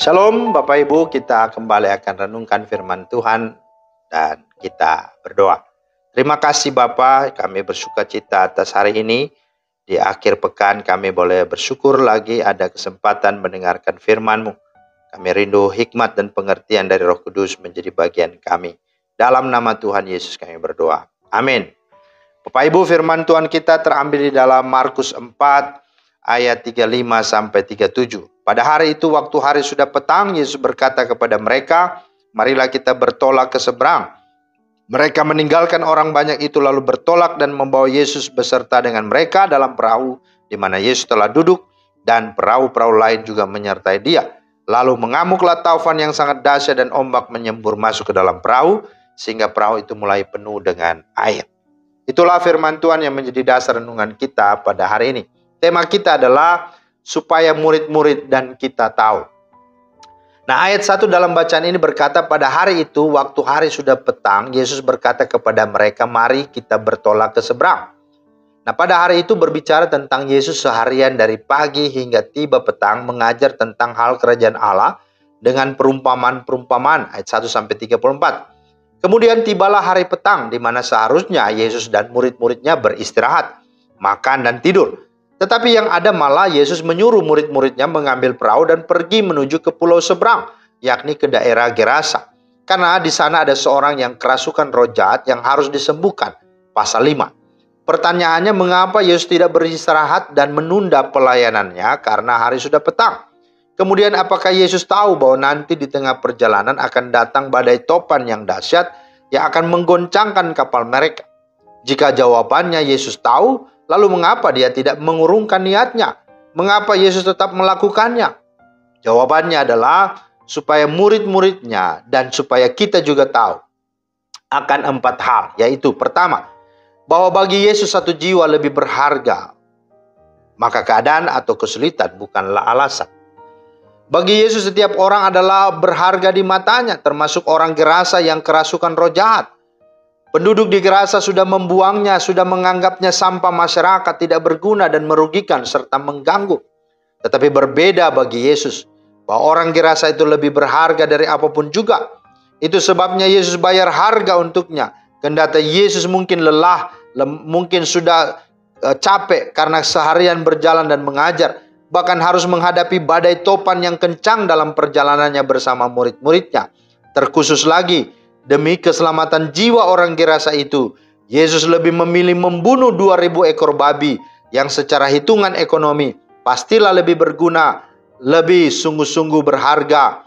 Shalom Bapak Ibu, kita kembali akan renungkan firman Tuhan dan kita berdoa. Terima kasih Bapak, kami bersuka cita atas hari ini. Di akhir pekan kami boleh bersyukur lagi ada kesempatan mendengarkan firman-Mu. Kami rindu hikmat dan pengertian dari Roh Kudus menjadi bagian kami. Dalam nama Tuhan Yesus kami berdoa. Amin. Bapak Ibu, firman Tuhan kita terambil di dalam Markus 4 ayat 35 sampai 37. Pada hari itu waktu hari sudah petang, Yesus berkata kepada mereka, "Marilah kita bertolak ke seberang." Mereka meninggalkan orang banyak itu lalu bertolak dan membawa Yesus beserta dengan mereka dalam perahu di mana Yesus telah duduk, dan perahu-perahu lain juga menyertai Dia. Lalu mengamuklah taufan yang sangat dahsyat dan ombak menyembur masuk ke dalam perahu sehingga perahu itu mulai penuh dengan air. Itulah firman Tuhan yang menjadi dasar renungan kita pada hari ini. Tema kita adalah supaya murid-murid dan kita tahu. Nah, ayat 1 dalam bacaan ini berkata, pada hari itu waktu hari sudah petang, Yesus berkata kepada mereka, "Mari kita bertolak ke seberang." Nah, pada hari itu berbicara tentang Yesus seharian dari pagi hingga tiba petang mengajar tentang hal kerajaan Allah dengan perumpamaan-perumpamaan ayat 1 sampai 34. Kemudian tibalah hari petang di mana seharusnya Yesus dan murid-muridnya beristirahat, makan dan tidur. Tetapi yang ada malah Yesus menyuruh murid-muridnya mengambil perahu dan pergi menuju ke pulau seberang, yakni ke daerah Gerasa. Karena di sana ada seorang yang kerasukan roh jahat yang harus disembuhkan. Pasal 5. Pertanyaannya, mengapa Yesus tidak beristirahat dan menunda pelayanannya karena hari sudah petang? Kemudian apakah Yesus tahu bahwa nanti di tengah perjalanan akan datang badai topan yang dahsyat yang akan menggoncangkan kapal mereka? Jika jawabannya Yesus tahu, lalu mengapa dia tidak mengurungkan niatnya? Mengapa Yesus tetap melakukannya? Jawabannya adalah supaya murid-muridnya dan supaya kita juga tahu akan 4 hal, yaitu pertama, bahwa bagi Yesus satu jiwa lebih berharga, maka keadaan atau kesulitan bukanlah alasan. Bagi Yesus setiap orang adalah berharga di matanya, termasuk orang Gerasa yang kerasukan roh jahat. Penduduk di Gerasa sudah membuangnya, sudah menganggapnya sampah masyarakat, tidak berguna dan merugikan serta mengganggu. Tetapi berbeda bagi Yesus, bahwa orang Gerasa itu lebih berharga dari apapun juga. Itu sebabnya Yesus bayar harga untuknya. Kendati Yesus mungkin lelah, mungkin sudah capek karena seharian berjalan dan mengajar, bahkan harus menghadapi badai topan yang kencang dalam perjalanannya bersama murid-muridnya. Terkhusus lagi, demi keselamatan jiwa orang Gerasa itu, Yesus lebih memilih membunuh 2000 ekor babi yang secara hitungan ekonomi pastilah lebih berguna, lebih sungguh-sungguh berharga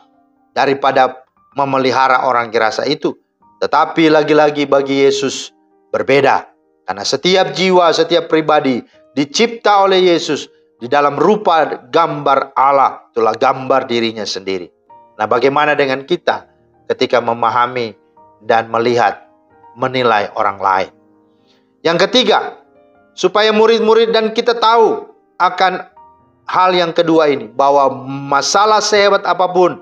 daripada memelihara orang Gerasa itu. Tetapi lagi-lagi bagi Yesus berbeda, karena setiap jiwa, setiap pribadi dicipta oleh Yesus di dalam rupa gambar Allah, itulah gambar dirinya sendiri. Nah, bagaimana dengan kita ketika memahami dan melihat, menilai orang lain? Yang ketiga, supaya murid-murid dan kita tahu akan hal yang kedua ini, bahwa masalah sehebat apapun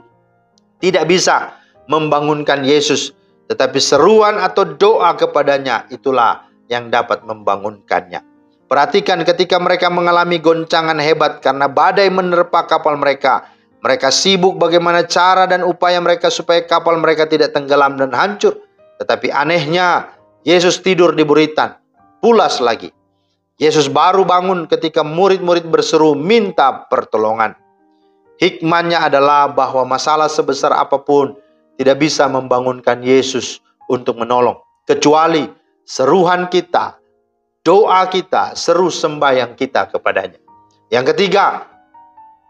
tidak bisa membangunkan Yesus, tetapi seruan atau doa kepadanya itulah yang dapat membangunkannya. Perhatikan ketika mereka mengalami goncangan hebat karena badai menerpa kapal mereka. Mereka sibuk bagaimana cara dan upaya mereka supaya kapal mereka tidak tenggelam dan hancur. Tetapi anehnya, Yesus tidur di buritan, pulas lagi. Yesus baru bangun ketika murid-murid berseru minta pertolongan. Hikmahnya adalah bahwa masalah sebesar apapun tidak bisa membangunkan Yesus untuk menolong, kecuali seruhan kita, doa kita, seru sembahyang kita kepadanya. Yang ketiga,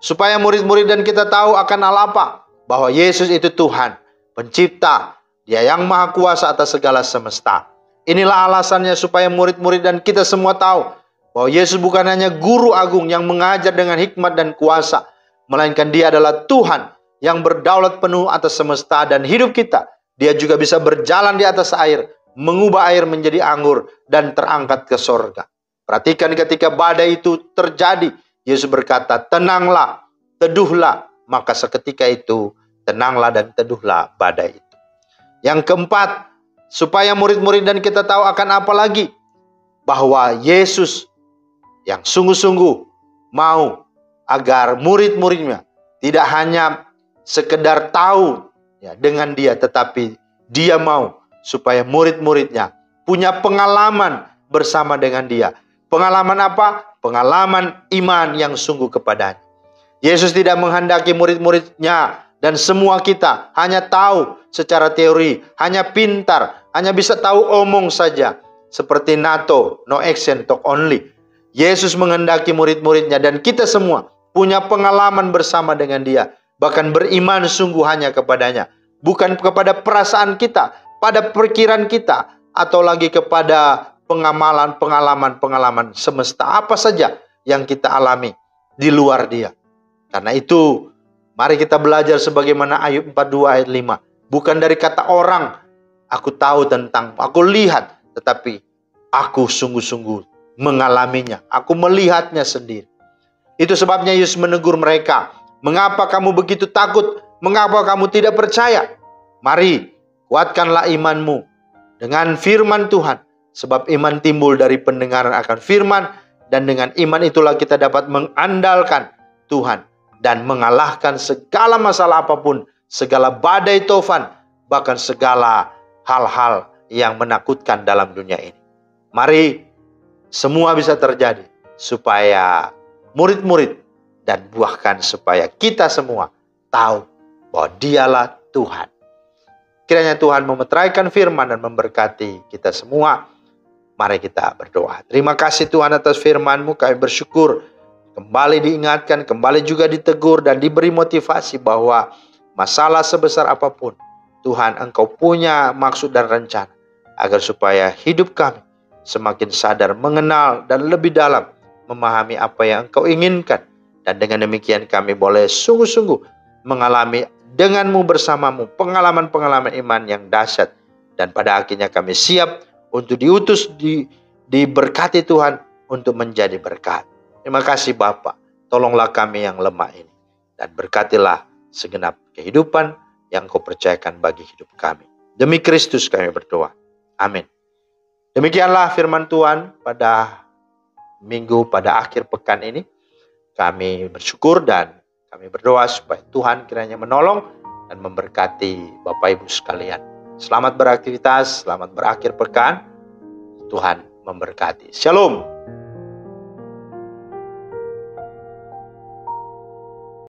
supaya murid-murid dan kita tahu akan hal apa? Bahwa Yesus itu Tuhan, pencipta, Dia yang maha kuasa atas segala semesta. Inilah alasannya supaya murid-murid dan kita semua tahu bahwa Yesus bukan hanya guru agung yang mengajar dengan hikmat dan kuasa, melainkan Dia adalah Tuhan yang berdaulat penuh atas semesta dan hidup kita. Dia juga bisa berjalan di atas air, mengubah air menjadi anggur dan terangkat ke sorga. Perhatikan ketika badai itu terjadi, Yesus berkata, "Tenanglah, teduhlah." Maka seketika itu tenanglah dan teduhlah badai itu. Yang keempat, supaya murid-murid dan kita tahu akan apa lagi? Bahwa Yesus yang sungguh-sungguh mau agar murid-muridnya tidak hanya sekedar tahu ya dengan dia, tetapi dia mau supaya murid-muridnya punya pengalaman bersama dengan dia. Pengalaman apa? Pengalaman iman yang sungguh kepadanya. Yesus tidak menghendaki murid-muridnya dan semua kita hanya tahu secara teori, hanya pintar, hanya bisa tahu omong saja. Seperti NATO, no action, talk only. Yesus menghendaki murid-muridnya dan kita semua punya pengalaman bersama dengan dia. Bahkan beriman sungguh hanya kepadanya. Bukan kepada perasaan kita, pada pikiran kita, atau lagi kepada pengalaman semesta apa saja yang kita alami di luar dia. Karena itu, mari kita belajar sebagaimana Ayub 42 ayat 5. Bukan dari kata orang, aku tahu tentang, aku lihat, tetapi aku sungguh-sungguh mengalaminya. Aku melihatnya sendiri. Itu sebabnya Yesus menegur mereka. Mengapa kamu begitu takut? Mengapa kamu tidak percaya? Mari, kuatkanlah imanmu dengan firman Tuhan. Sebab iman timbul dari pendengaran akan firman. Dan dengan iman itulah kita dapat mengandalkan Tuhan. Dan mengalahkan segala masalah apapun. Segala badai tofan. Bahkan segala hal-hal yang menakutkan dalam dunia ini. Mari semua bisa terjadi supaya murid-murid dan buahkan supaya kita semua tahu bahwa dialah Tuhan. Kiranya Tuhan memeteraikan firman dan memberkati kita semua. Mari kita berdoa. Terima kasih Tuhan atas firman-Mu. Kami bersyukur kembali diingatkan, kembali juga ditegur dan diberi motivasi bahwa masalah sebesar apapun Tuhan Engkau punya maksud dan rencana agar supaya hidup kami semakin sadar, mengenal, dan lebih dalam memahami apa yang Engkau inginkan. Dan dengan demikian kami boleh sungguh-sungguh mengalami denganmu bersamamu pengalaman-pengalaman iman yang dahsyat. Dan pada akhirnya kami siap untuk diutus, diberkati Tuhan untuk menjadi berkat. Terima kasih Bapa. Tolonglah kami yang lemah ini. Dan berkatilah segenap kehidupan yang Kau percayakan bagi hidup kami. Demi Kristus kami berdoa. Amin. Demikianlah firman Tuhan pada akhir pekan ini. Kami bersyukur dan kami berdoa supaya Tuhan kiranya menolong dan memberkati Bapak Ibu sekalian. Selamat beraktivitas, selamat berakhir pekan. Tuhan memberkati. Shalom.